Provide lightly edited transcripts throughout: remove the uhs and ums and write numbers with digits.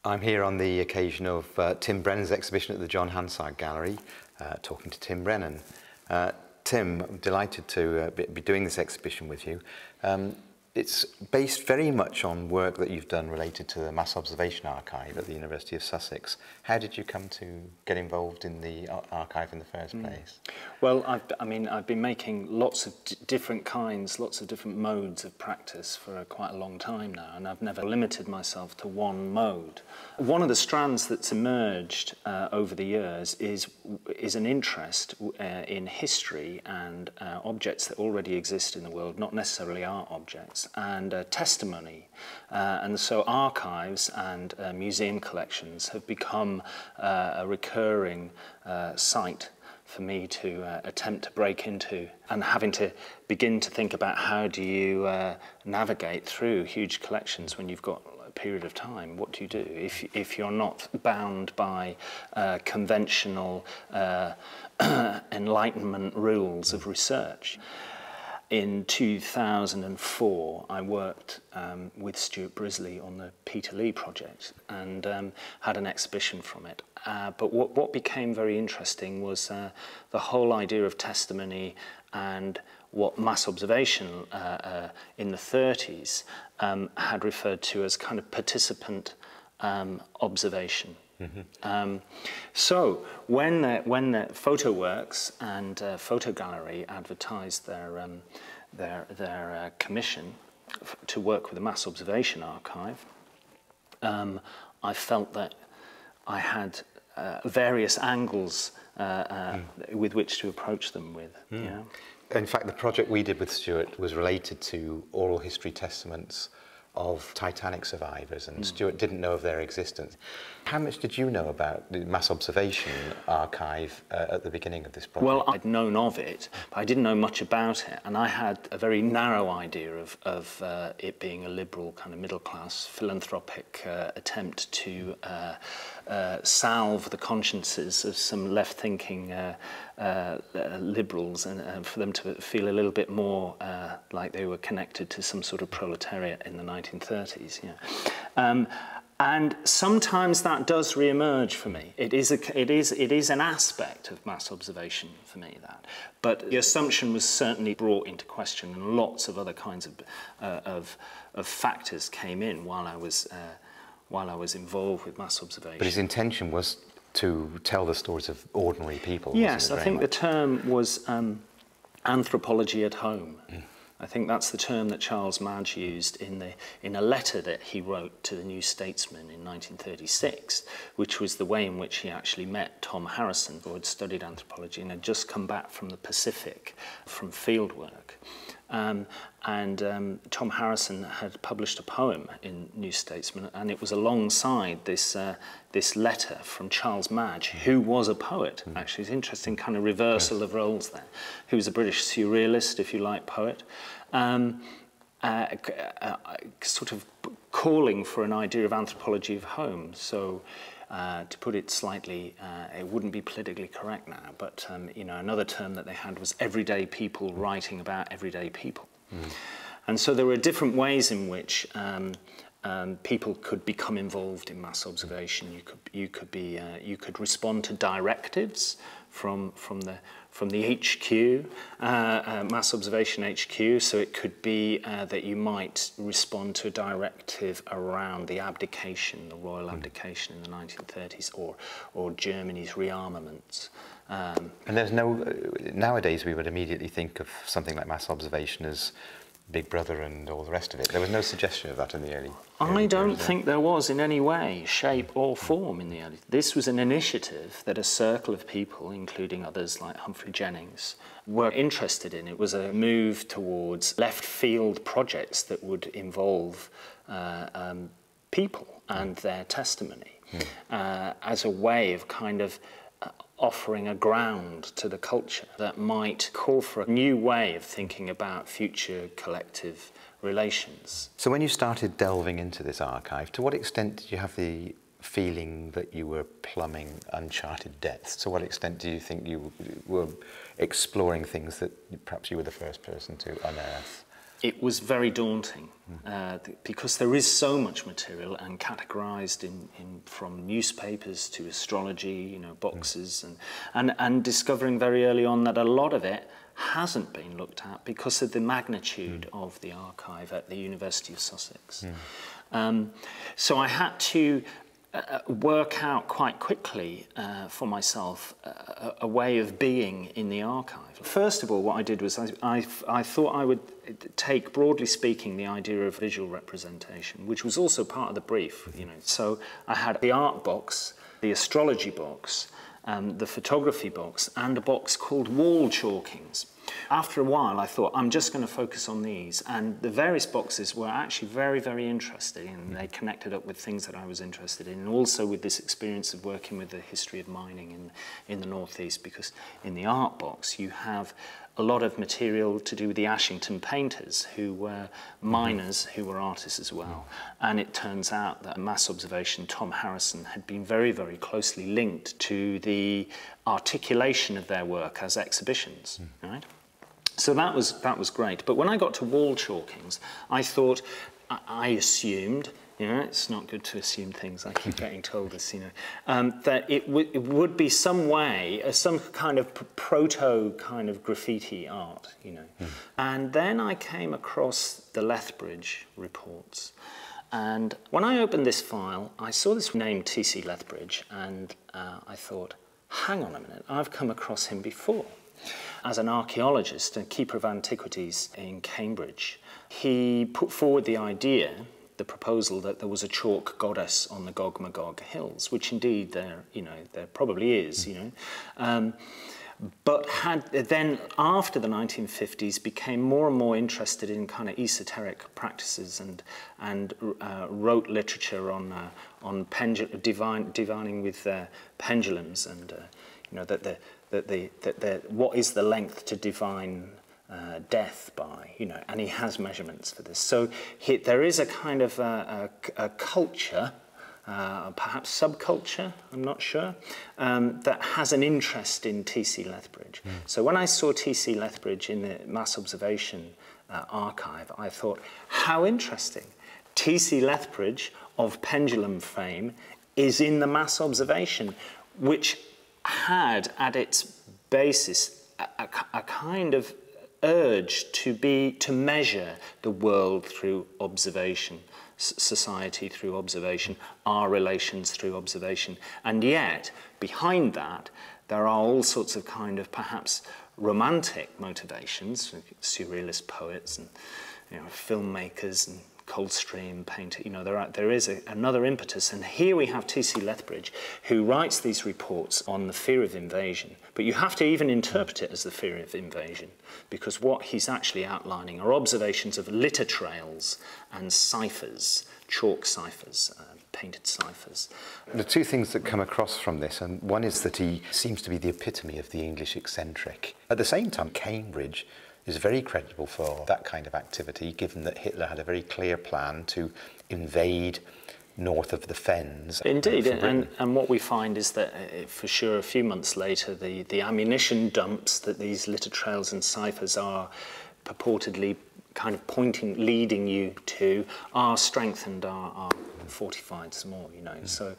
I'm here on the occasion of Tim Brennan's exhibition at the Hansard Gallery, talking to Tim Brennan. Tim, I'm delighted to be doing this exhibition with you. It's based very much on work that you've done related to the Mass Observation Archive at the University of Sussex. How did you come to get involved in the archive in the first place? Well, I've been making lots of different kinds, lots of different modes of practice for quite a long time now, and I've never limited myself to one mode. One of the strands that's emerged over the years is an interest in history and objects that already exist in the world, not necessarily art objects, and testimony. And so archives and museum collections have become a recurring site for me to attempt to break into, and having to begin to think about how do you navigate through huge collections when you've got a period of time. What do you do if you're not bound by conventional Enlightenment rules of research? In 2004, I worked with Stuart Brisley on the Peter Lee project and had an exhibition from it. But what became very interesting was the whole idea of testimony and what mass observation in the 30s had referred to as kind of participant observation. Mm-hmm. So when the PhotoWorks and Photo Gallery advertised their commission to work with the Mass Observation Archive, I felt that I had various angles with which to approach them with. Mm. You know? In fact, the project we did with Stuart was related to oral history testaments of Titanic survivors, and Stuart didn't know of their existence. How much did you know about the Mass Observation Archive at the beginning of this project? Well, I'd known of it, but I didn't know much about it, and I had a very narrow idea of it being a liberal, kind of middle-class, philanthropic attempt to salve the consciences of some left-thinking liberals, and for them to feel a little bit more like they were connected to some sort of proletariat in the 1930s. Yeah. And sometimes that does re-emerge for me. It is an aspect of mass observation for me, that. But the assumption was certainly brought into question, and lots of other kinds of factors came in while I was involved with mass observation. But his intention was to tell the stories of ordinary people. Yes, I think the term was anthropology at home. Mm. I think that's the term that Charles Madge used in a letter that he wrote to the New Statesman in 1936, which was the way in which he actually met Tom Harrisson, who had studied anthropology and had just come back from the Pacific from field work. Tom Harrisson had published a poem in New Statesman, and it was alongside this letter from Charles Madge, who was a poet. Actually, it's an interesting kind of reversal of roles there. Who was a British surrealist, if you like, poet, sort of calling for an idea of anthropology of home. So, to put it slightly, it wouldn't be politically correct now, but you know, another term that they had was everyday people writing about everyday people. Mm. And so there were different ways in which people could become involved in mass observation. You could respond to directives from the HQ, Mass Observation HQ. So it could be that you might respond to a directive around the abdication, the royal abdication in the 1930s, or Germany's rearmament. And there's nowadays we would immediately think of something like mass observation as Big Brother and all the rest of it. There was no suggestion of that in the early I don't think there was in any way, shape or form in the early. This was an initiative that a circle of people, including others like Humphrey Jennings, were interested in. It was a move towards left field projects that would involve people and their testimony as a way of kind of offering a ground to the culture that might call for a new way of thinking about future collective relations. So when you started delving into this archive, to what extent did you have the feeling that you were plumbing uncharted depths? To what extent do you think you were exploring things that perhaps you were the first person to unearth? It was very daunting because there is so much material and categorised from newspapers to astrology, boxes, and discovering very early on that a lot of it hasn't been looked at because of the magnitude of the archive at the University of Sussex. So I had to work out quite quickly for myself a way of being in the archive. First of all, what I did was I thought I would take, broadly speaking, the idea of visual representation, which was also part of the brief. So I had the art box, the astrology box, the photography box, and a box called wall chalkings. After a while, I thought, I'm just going to focus on these. And the various boxes were actually very, very interesting, and they connected up with things that I was interested in, and also with this experience of working with the history of mining in the northeast, because in the art box, you have a lot of material to do with the Ashington painters, who were miners, who were artists as well. And it turns out that mass observation, Tom Harrisson, had been very, very closely linked to the articulation of their work as exhibitions, right? So that was great. But when I got to wall chalkings, I thought, I assumed, it's not good to assume things. I keep getting told this, that it would be some way, some kind of proto kind of graffiti art, And then I came across the Lethbridge reports. And when I opened this file, I saw this name T.C. Lethbridge, and I thought, hang on a minute, I've come across him before. As an archaeologist and keeper of antiquities in Cambridge, he put forward the idea, the proposal, that there was a chalk goddess on the Gog Magog hills, which indeed there probably is, but had then, after the 1950s, became more and more interested in kind of esoteric practices and wrote literature on divining with pendulums, and that what is the length to divine death by, and he has measurements for this. So there is a kind of a culture, perhaps subculture, I'm not sure, that has an interest in T.C. Lethbridge. So when I saw T.C. Lethbridge in the mass observation archive, I thought, how interesting. T.C. Lethbridge, of pendulum fame, is in the mass observation, which had at its basis a kind of urge to measure the world through observation, society through observation, our relations through observation. And yet, behind that, there are all sorts of kind of perhaps romantic motivations, surrealist poets and filmmakers and Coldstream painter, there is another impetus. And here we have T.C. Lethbridge, who writes these reports on the fear of invasion. But you have to even interpret it as the fear of invasion, because what he's actually outlining are observations of litter trails and ciphers, chalk ciphers, painted ciphers. The two things that come across from this, and one is that he seems to be the epitome of the English eccentric. At the same time, Cambridge is very credible for that kind of activity, given that Hitler had a very clear plan to invade north of the Fens. Indeed, and what we find is that, for sure, a few months later, the ammunition dumps that these litter trails and ciphers are purportedly kind of leading you to, are strengthened, are fortified some more, So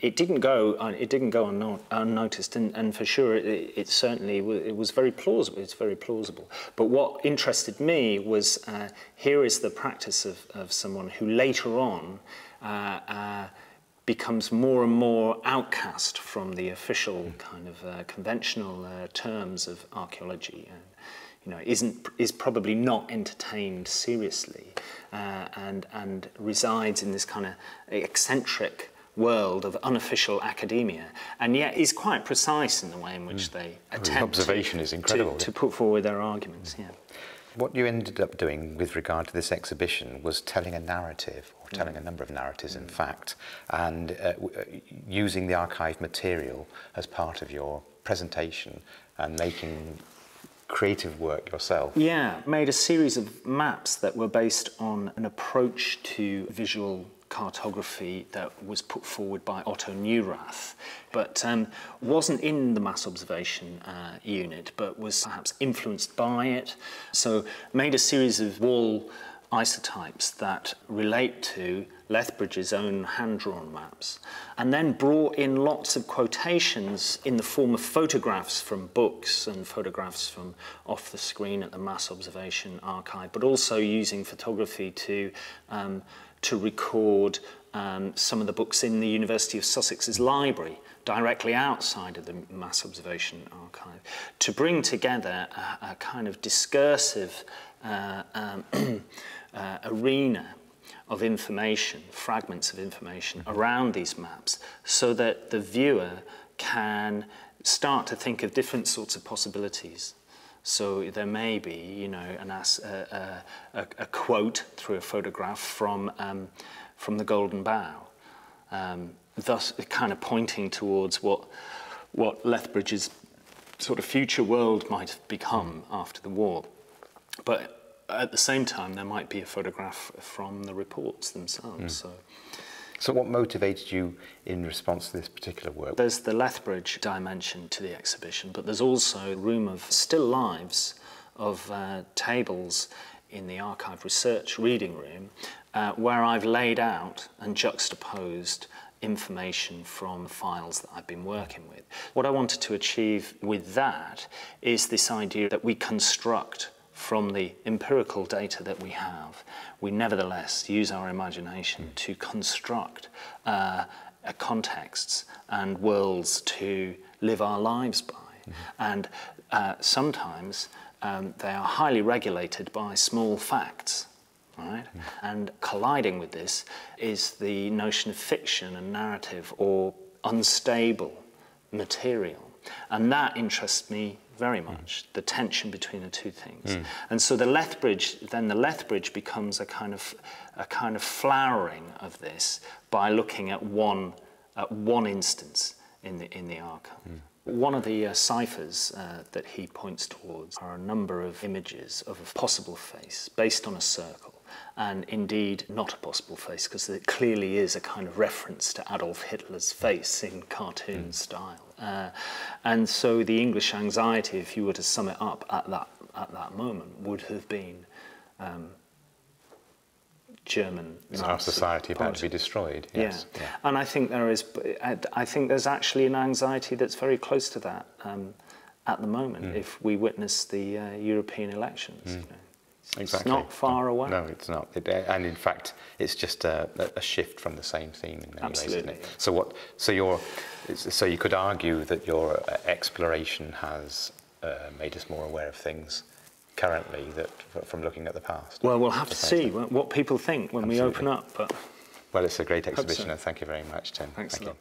it didn't go unnoticed, and for sure it certainly was very plausible. It's very plausible. But what interested me was here is the practice of someone who later on becomes more and more outcast from the official kind of conventional terms of archaeology. Is probably not entertained seriously, and resides in this kind of eccentric world of unofficial academia, and yet is quite precise in the way in which they attempt to put forward their arguments. Yeah. What you ended up doing with regard to this exhibition was telling a narrative, or telling a number of narratives in fact, and using the archive material as part of your presentation and making creative work yourself. Yeah, made a series of maps that were based on an approach to visual cartography that was put forward by Otto Neurath, but wasn't in the mass observation unit, but was perhaps influenced by it. So made a series of wall isotypes that relate to Lethbridge's own hand-drawn maps, and then brought in lots of quotations in the form of photographs from books and photographs from off the screen at the Mass Observation Archive, but also using photography to record some of the books in the University of Sussex's library, directly outside of the Mass Observation Archive, to bring together a kind of discursive arena of information, fragments of information around these maps, so that the viewer can start to think of different sorts of possibilities. So there may be, you know, a quote through a photograph from the Golden Bough, thus kind of pointing towards what Lethbridge's sort of future world might have become after the war. But at the same time, there might be a photograph from the reports themselves. So what motivated you in response to this particular work? There's the Lethbridge dimension to the exhibition, but there's also a room of still lives of tables in the archive research reading room where I've laid out and juxtaposed information from files that I've been working with. What I wanted to achieve with that is this idea that we construct from the empirical data that we have, we nevertheless use our imagination to construct contexts and worlds to live our lives by. And sometimes they are highly regulated by small facts, right? And colliding with this is the notion of fiction and narrative, or unstable material. And that interests me very much, the tension between the two things. And so the Lethbridge becomes a kind of flowering of this by looking at one instance in the archive. One of the ciphers that he points towards are a number of images of a possible face based on a circle, and indeed not a possible face, because it clearly is a kind of reference to Adolf Hitler's face in cartoon style. And so the English anxiety, if you were to sum it up at that moment, would have been German. Is our society about to be destroyed? Yes. Yeah. And I think there's actually an anxiety that's very close to that at the moment. If we witness the European elections, you know. Exactly. It's not far away. No, it's not. And in fact, it's just a shift from the same theme in many ways, isn't it? So you could argue that your exploration has made us more aware of things currently from looking at the past. Well, we'll have to see what people think when we open up. But well, it's a great exhibition, and thank you very much, Tim. Thanks a lot.